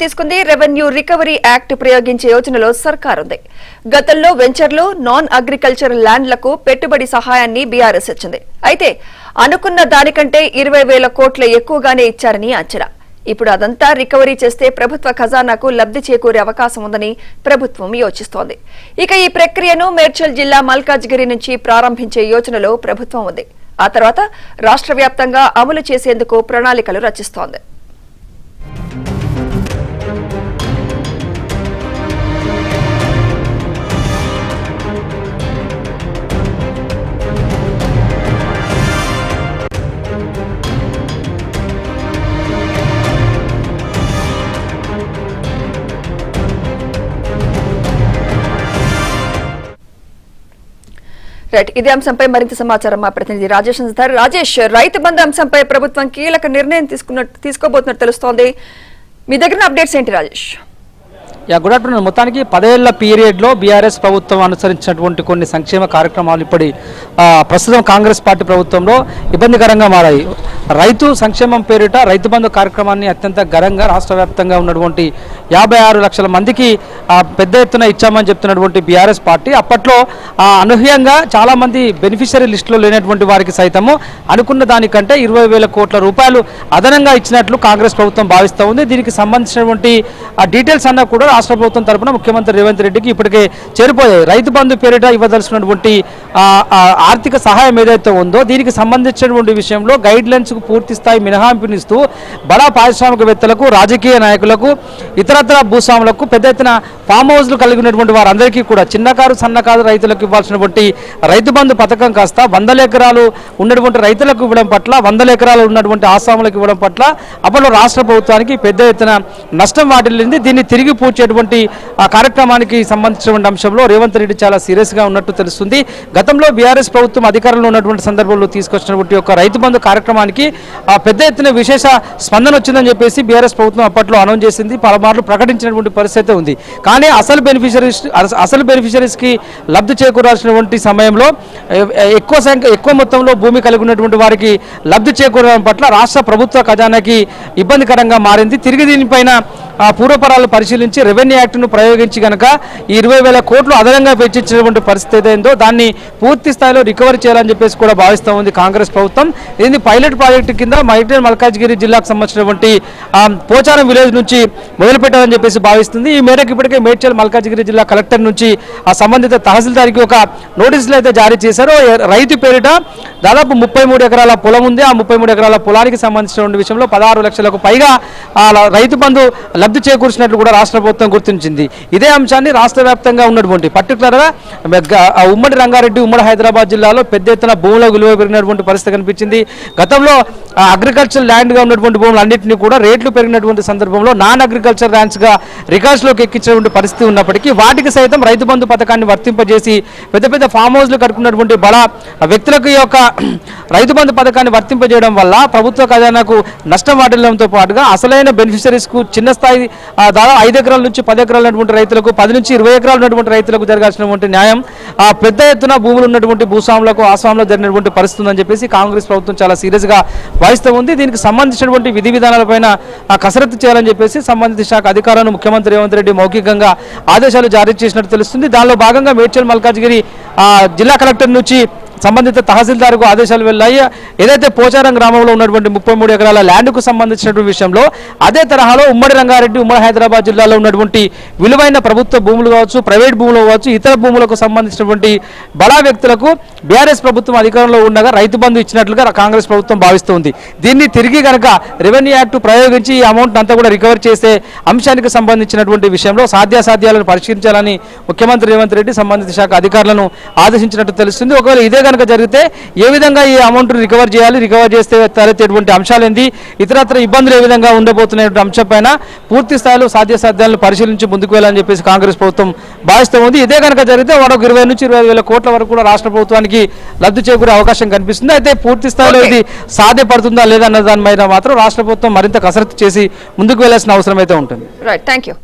తీసుకుంది. Revenue recovery act ప్రయోగించే యోచనలో సర్కార్ ఉంది. గతంలో వెంచర్లు, నాన్ అగ్రికల్చర్ ల్యాండ్లకు పెట్టుబడి సహాయాన్ని బీఆర్ఎస్ ఇచ్చింది. అయితే అనుకున్న దానికంటే 20,000 కోట్ల ఎక్కువగానే ఇచ్చారని అంచనా. ఇప్పుడు అదంతా రికవరీ చేస్తే ప్రభుత్వ ఖజానాకు లబ్ధి చేకూరే అవకాశం ఉందని ప్రభుత్వం యోచిస్తోంది. ఇక ఈ ప్రక్రియను మేడ్చల్ జిల్లా మల్కాజ్గిరి నుంచి ప్రారంభించే యోచనలో ప్రభుత్వం ఉంది. ఆ తర్వాత రాష్ట్ర వ్యాప్తంగా అమలు చేసేందుకు ప్రణాళికలు రచిస్తోంది. రైట్, ఇదే అంశంపై మరింత సమాచారం మా ప్రతినిధి రాజేష్ అందిస్తారు. రాజేష్, రైతు బంధు అంశంపై ప్రభుత్వం కీలక నిర్ణయం తీసుకోబోతున్నట్టు తెలుస్తోంది. మీ దగ్గర అప్డేట్స్ ఏంటి రాజేష్? Good afternoon. మొత్తానికి 10 ఏళ్ల పీరియడ్లో బీఆర్ఎస్ ప్రభుత్వం అనుసరించినటువంటి కొన్ని సంక్షేమ కార్యక్రమాలు ఇప్పుడు ప్రస్తుతం కాంగ్రెస్ పార్టీ ప్రభుత్వంలో ఇబ్బందికరంగా మారాయి. రైతు సంక్షేమం పేరిట రైతు బంధు కార్యక్రమాన్ని అత్యంత ఘనంగా రాష్ట్ర వ్యాప్తంగా ఉన్నటువంటి 56 లక్షల మందికి పెద్ద ఎత్తున ఇచ్చామని చెప్తున్నటువంటి బీఆర్ఎస్ పార్టీ అప్పట్లో అనూహ్యంగా చాలామంది బెనిఫిషరీ లిస్టులో లేనటువంటి వారికి సైతము అనుకున్న దానికంటే 20,000 కోట్ల రూపాయలు అదనంగా ఇచ్చినట్లు కాంగ్రెస్ ప్రభుత్వం భావిస్తూ ఉంది. దీనికి సంబంధించినటువంటి డీటెయిల్స్ అన్నా కూడా రాష్ట్ర ప్రభుత్వం తరఫున ముఖ్యమంత్రి రేవంత్ రెడ్డికి ఇప్పటికే చేరిపోయాయి. రైతు బంధు పేరిట ఇవ్వదలసినటువంటి ఆర్థిక సహాయం ఏదైతే ఉందో దీనికి సంబంధించినటువంటి విషయంలో గైడ్ లైన్స్ పూర్తి స్థాయి మినహాయింపునిస్తూ బడా పారిశ్రామికవేత్తలకు, రాజకీయ నాయకులకు, ఇతరత్ర భూస్వాములకు, పెద్ద ఎత్తున ఫామ్ హౌస్లు కలిగి ఉన్నటువంటి వారందరికీ కూడా చిన్నకారు సన్నకారు రైతులకు ఇవ్వాల్సినటువంటి రైతు బంధు పథకం కాస్త 100 ఎకరాలు ఉన్నటువంటి రైతులకు ఇవ్వడం పట్ల, 100 ఎకరాలు ఉన్నటువంటి ఆసాములకు ఇవ్వడం పట్ల అప్పట్లో రాష్ట్ర ప్రభుత్వానికి పెద్ద ఎత్తున నష్టం వాటిల్లింది. దీన్ని తిరిగి పూడ్చేటువంటి కార్యక్రమానికి సంబంధించినటువంటి అంశంలో రేవంత్ రెడ్డి చాలా సీరియస్గా ఉన్నట్టు తెలుస్తుంది. గతంలో బీఆర్ఎస్ ప్రభుత్వం అధికారంలో ఉన్నటువంటి సందర్భంలో తీసుకొచ్చినటువంటి ఒక రైతు బంధు కార్యక్రమానికి పెద్ద ఎత్తున విశేష స్పందన వచ్చిందని చెప్పేసి బీఆర్ఎస్ ప్రభుత్వం అప్పట్లో అనౌన్స్ చేసింది, పలుమార్లు ప్రకటించినటువంటి పరిస్థితి ఉంది. కానీ అసలు బెనిఫిషరీస్కి లబ్ధి చేకూరాల్సినటువంటి సమయంలో ఎక్కువ మొత్తంలో భూమి కలిగి ఉన్నటువంటి వారికి లబ్ధి చేకూరడం పట్ల రాష్ట్ర ప్రభుత్వ ఖజానాకి ఇబ్బందికరంగా మారింది. తిరిగి దీనిపైన పూర్వపరాలు పరిశీలించి రెవెన్యూ యాక్ట్ను ప్రయోగించి కనుక 20,000 కోట్లు అదనంగా వెచ్చించినటువంటి పరిస్థితి ఏదైందో దాన్ని పూర్తి స్థాయిలో రికవరీ చేయాలని చెప్పేసి కూడా భావిస్తూ ఉంది కాంగ్రెస్ ప్రభుత్వం. ఇది పైలట్ ప్రాజెక్టు కింద మల్కాజ్గిరి జిల్లాకు సంబంధించినటువంటి పోచారం విలేజ్ నుంచి మొదలుపెట్టాలని చెప్పేసి భావిస్తుంది. ఈ మేరకు ఇప్పటికే మేడ్చల్ మల్కాజ్గిరి జిల్లా కలెక్టర్ నుంచి ఆ సంబంధిత తహసీల్దార్కి ఒక నోటీసులు అయితే జారీ చేశారు. రైతు పేరిట దాదాపు 33 ఎకరాల పొలం ఉంది. ఆ 33 ఎకరాల పొలానికి సంబంధించినటువంటి విషయంలో 16 లక్షలకు పైగా రైతు బంధు లబ్ధి చేకూర్చినట్లు కూడా రాష్ట్ర ప్రభుత్వం గుర్తించింది. ఇదే అంశాన్ని రాష్ట్ర వ్యాప్తంగా ఉన్నటువంటి పర్టికులర్గా ఉమ్మడి రంగారెడ్డి, ఉమ్మడి హైదరాబాద్ జిల్లాలో పెద్ద ఎత్తున భూముల విలువ పెరిగినటువంటి పరిస్థితి కనిపించింది. గతంలో అగ్రికల్చర్ ల్యాండ్గా ఉన్నటువంటి భూములన్నింటినీ కూడా రేట్లు పెరిగినటువంటి సందర్భంలో నాన్ అగ్రికల్చర్ ల్యాండ్స్గా రికార్డ్స్లోకి ఎక్కించినటువంటి పరిస్థితి ఉన్నప్పటికీ వాటికి సైతం రైతు బంధు పథకాన్ని వర్తింపజేసి పెద్ద పెద్ద ఫామ్ హౌస్లు కట్టుకున్నటువంటి బడా వ్యక్తులకు యొక్క రైతు బంధు పథకాన్ని వర్తింపజేయడం వల్ల ప్రభుత్వ ఖజానాకు నష్టం వాటిల్లడంతో పాటుగా అసలైన బెనిఫిషరీస్కు చిన్న స్థాయి దాదాపు 5 ఎకరాల నుంచి 10 ఎకరాలు ఉన్నటువంటి రైతులకు, 10 నుంచి 20 ఎకరాలు ఉన్నటువంటి రైతులకు జరగాల్సినటువంటి న్యాయం పెద్ద ఎత్తున భూములు ఉన్నటువంటి భూస్వాములకు, ఆస్వాములకు జరిగినటువంటి పరిస్థితి ఉందని చెప్పేసి కాంగ్రెస్ ప్రభుత్వం చాలా సీరియస్గా భావిస్తూ ఉంది. దీనికి సంబంధించినటువంటి విధి విధానాలపైన కసరత్తు చేయాలని చెప్పేసి సంబంధిత శాఖ అధికారులను ముఖ్యమంత్రి రేవంత్ రెడ్డి మౌఖికంగా ఆదేశాలు జారీ చేసినట్టు తెలుస్తుంది. దానిలో భాగంగా మేడ్చల్ మల్కాజ్గిరి జిల్లా కలెక్టర్ నుంచి సంబంధిత తహసీల్దార్కు ఆదేశాలు వెళ్ళాయి. ఏదైతే పోచారం గ్రామంలో ఉన్నటువంటి 33 ఎకరాల ల్యాండ్కు సంబంధించినటువంటి విషయంలో అదే తరహాలో ఉమ్మడి రంగారెడ్డి, ఉమ్మడి హైదరాబాద్ జిల్లాలో ఉన్నటువంటి విలువైన ప్రభుత్వ భూములు కావచ్చు, ప్రైవేట్ భూములు కావచ్చు, ఇతర భూములకు సంబంధించినటువంటి బడా వ్యక్తులకు బీఆర్ఎస్ ప్రభుత్వం అధికారంలో ఉండగా రైతు బంధు ఇచ్చినట్లుగా కాంగ్రెస్ ప్రభుత్వం భావిస్తుంది. దీన్ని తిరిగి కనుక రెవెన్యూ యాక్ట్ ప్రయోగించి ఈ అమౌంట్ అంతా కూడా రికవర్ చేసే అంశానికి సంబంధించినటువంటి విషయంలో సాధ్యాసాధ్యాలను పరిశీలించాలని ముఖ్యమంత్రి రేవంత్ రెడ్డి సంబంధిత శాఖ అధికారులను ఆదేశించినట్టు తెలుస్తుంది. ఒకవేళ ఇదే కనుక జరిగితే ఏ విధంగా ఈ అమౌంట్ రికవర్ చేయాలి, రికవర్ చేస్తే తలెత్తేటువంటి అంశాలు ఏంది, ఇతరత్ర ఇబ్బందులు ఏ విధంగా ఉండబోతున్న అంశంపైన పూర్తి స్థాయిలో సాధ్యాసాధ్యాలను పరిశీలించి ముందుకు వెళ్ళాలని చెప్పేసి కాంగ్రెస్ ప్రభుత్వం భావిస్తూ ఉంది. ఇదే కనుక జరిగితే మరొక 20 నుంచి 25,000 కోట్ల వరకు కూడా రాష్ట్ర ప్రభుత్వానికి లబ్ధి చేకూరే అవకాశం కనిపిస్తుంది. అయితే పూర్తి స్థాయిలో ఇది సాధ్యపడుతుందా లేదన్న దాని మీద మాత్రం రాష్ట్ర ప్రభుత్వం మరింత కసరత్తు చేసి ముందుకు వెళ్లాల్సిన అవసరం అయితే ఉంటుంది. Right, thank you.